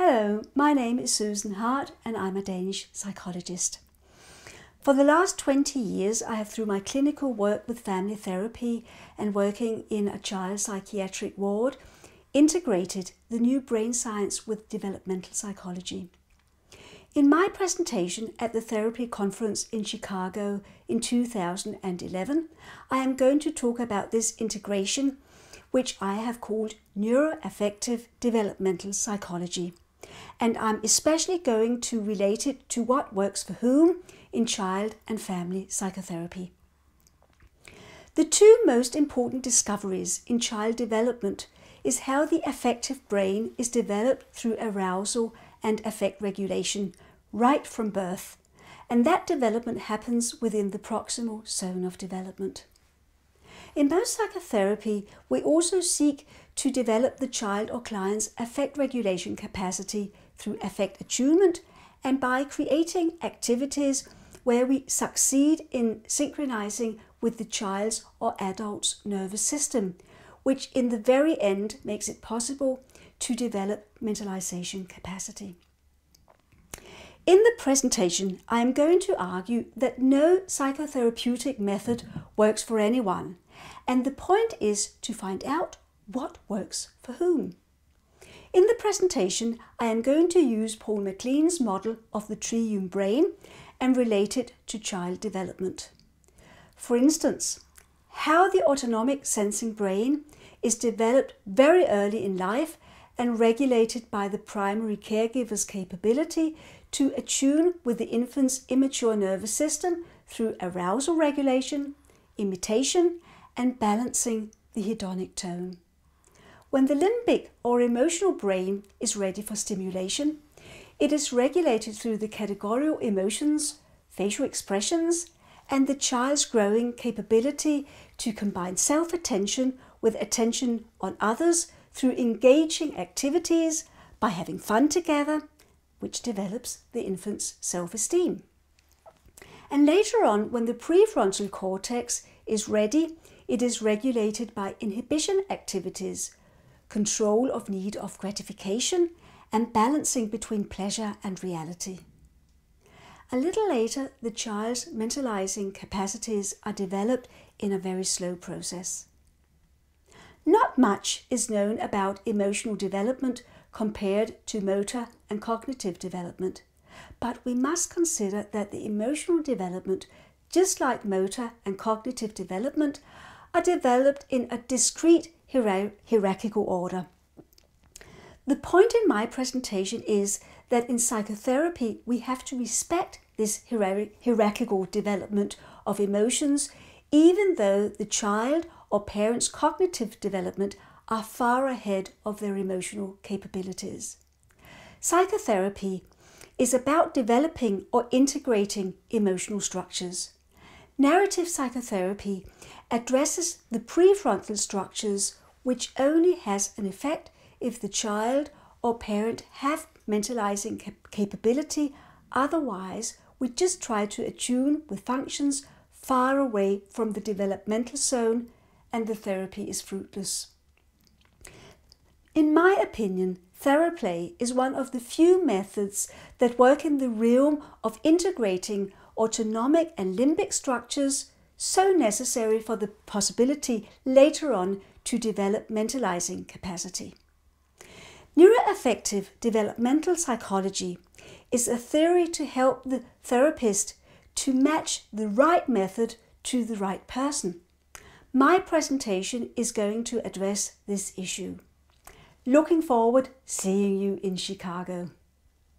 Hello, my name is Susan Hart and I'm a Danish psychologist. For the last 20 years, I have, through my clinical work with family therapy and working in a child psychiatric ward, integrated the new brain science with developmental psychology. In my presentation at the Theraplay Conference in Chicago in 2011, I am going to talk about this integration, which I have called neuroaffective developmental psychology. And I'm especially going to relate it to what works for whom in child and family psychotherapy. The two most important discoveries in child development is how the affective brain is developed through arousal and affect regulation right from birth, and that development happens within the proximal zone of development. In most psychotherapy, we also seek to develop the child or client's affect regulation capacity through affect attunement and by creating activities where we succeed in synchronizing with the child's or adult's nervous system, which in the very end makes it possible to develop mentalization capacity. In the presentation, I am going to argue that no psychotherapeutic method works for anyone, and the point is to find out what works for whom. In the presentation, I am going to use Paul MacLean's model of the Triune Brain and relate it to child development. For instance, how the autonomic sensing brain is developed very early in life and regulated by the primary caregiver's capability to attune with the infant's immature nervous system through arousal regulation, imitation, and balancing the hedonic tone. When the limbic or emotional brain is ready for stimulation, it is regulated through the categorical emotions, facial expressions, and the child's growing capability to combine self-attention with attention on others through engaging activities by having fun together, which develops the infant's self-esteem. And later on, when the prefrontal cortex is ready, it is regulated by inhibition activities, control of need of gratification, and balancing between pleasure and reality. A little later, the child's mentalizing capacities are developed in a very slow process. Not much is known about emotional development compared to motor and cognitive development, but we must consider that the emotional development, just like motor and cognitive development, are developed in a discrete hierarchical order. The point in my presentation is that in psychotherapy we have to respect this hierarchical development of emotions, even though the child or parent's cognitive development are far ahead of their emotional capabilities. Psychotherapy is about developing or integrating emotional structures. Narrative psychotherapy addresses the prefrontal structures, which only has an effect if the child or parent have mentalizing capability. Otherwise, we just try to attune with functions far away from the developmental zone, and the therapy is fruitless. In my opinion, Theraplay is one of the few methods that work in the realm of integrating autonomic and limbic structures, so necessary for the possibility later on to develop mentalizing capacity. Neuroaffective developmental psychology is a theory to help the therapist to match the right method to the right person. My presentation is going to address this issue. Looking forward to seeing you in Chicago.